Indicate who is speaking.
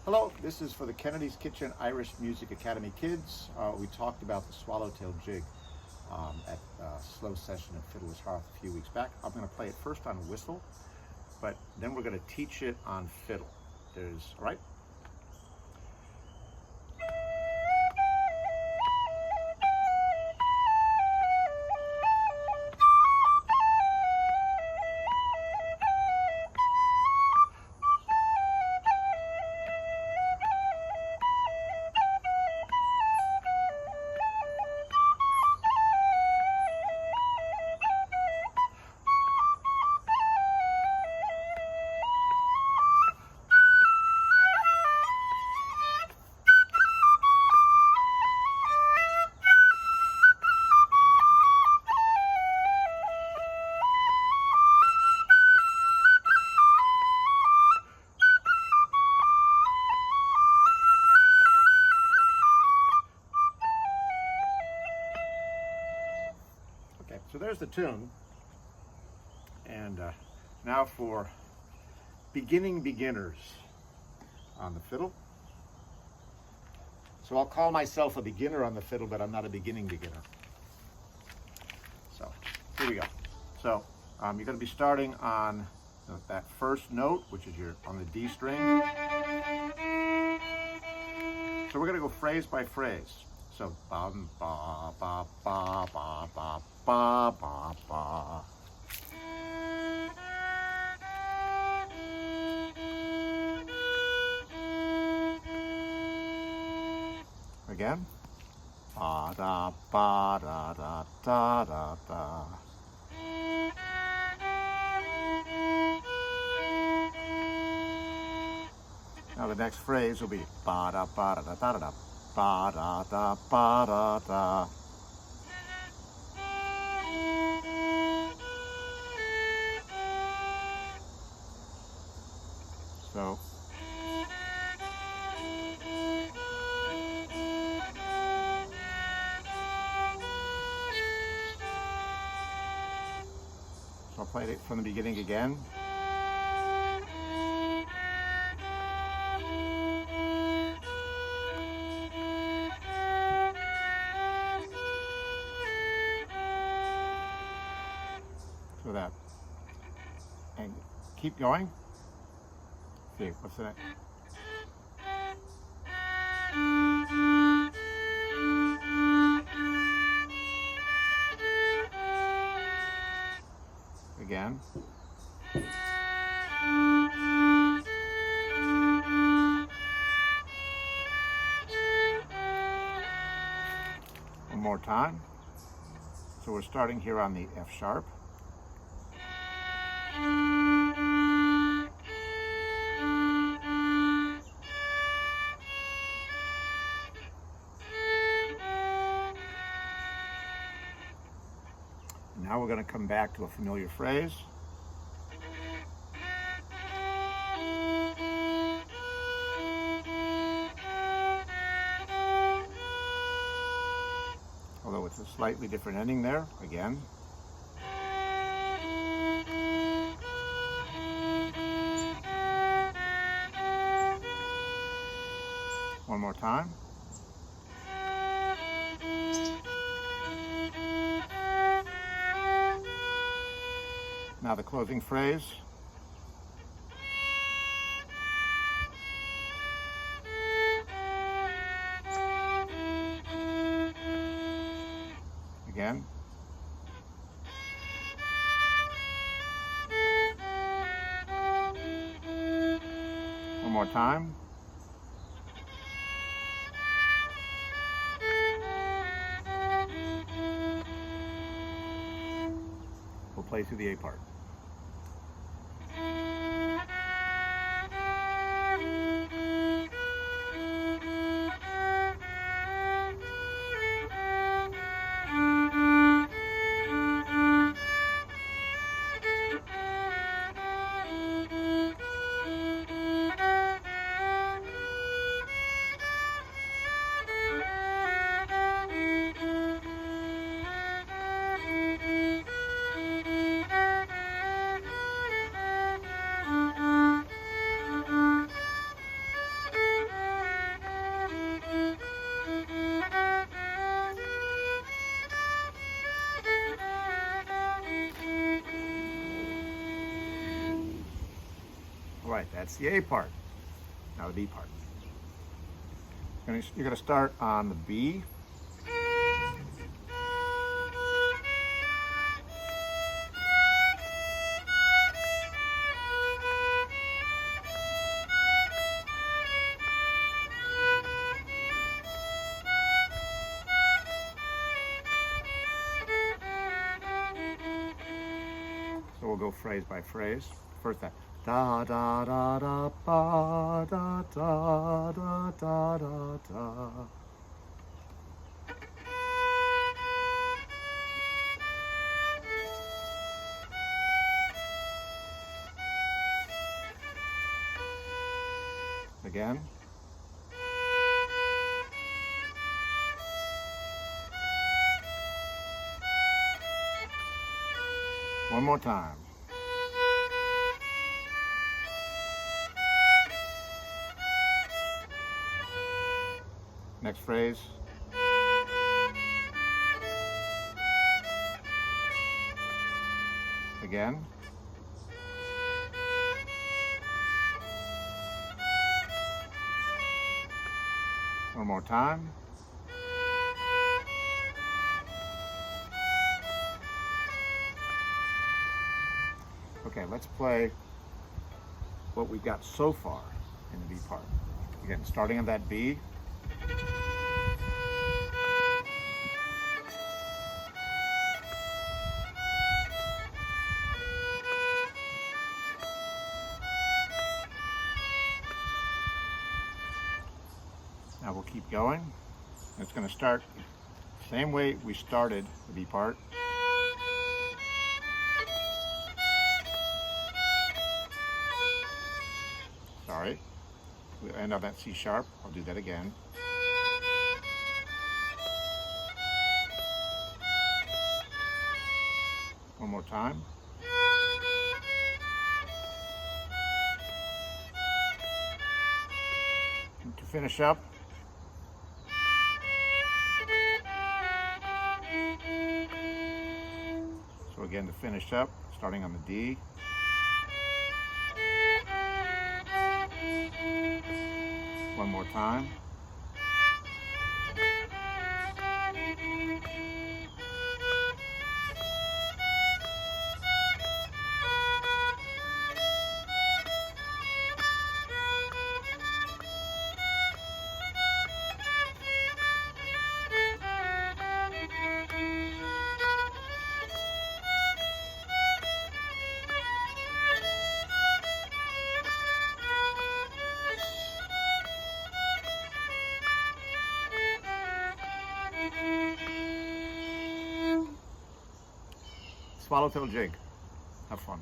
Speaker 1: Hello, this is for the Kennedy's Kitchen Irish Music Academy kids. We talked about the Swallowtail Jig at Slow Session at Fiddler's Hearth a few weeks back. I'm going to play it first on whistle, but then we're going to teach it on fiddle. All right? Okay, so there's the tune. And now for beginning beginners on the fiddle. So I'll call myself a beginner on the fiddle, but I'm not a beginning beginner. So here we go. So you're going to be starting on that first note, which is on the D string. So we're going to go phrase by phrase. So ba ba ba ba ba ba ba ba ba. Again. Ba da ba da da da da da. Now the next phrase will be ba da ba da da da da ba da da ba da da. So I'll play it from the beginning again. So that, and keep going. See, what's the next? Again. One more time. So we're starting here on the F sharp. Now we're going to come back to a familiar phrase. Although it's a slightly different ending there, again. One more time. Now the closing phrase. Again. One more time. We'll play through the A part. right, that's the A part. Now the B part. You're going to start on the B. So we'll go phrase by phrase. First that da da da da ba da da da da da da. Again. One more time. Next phrase. Again. One more time. Okay, let's play what we've got so far in the B part. Again, starting on that B. Now we'll keep going. It's going to start the same way we started the B part. Sorry, we'll end on that C sharp. I'll do that again. One more time. And to finish up, so again to finish up, starting on the D. One more time. Swallowtail Jig. Have fun.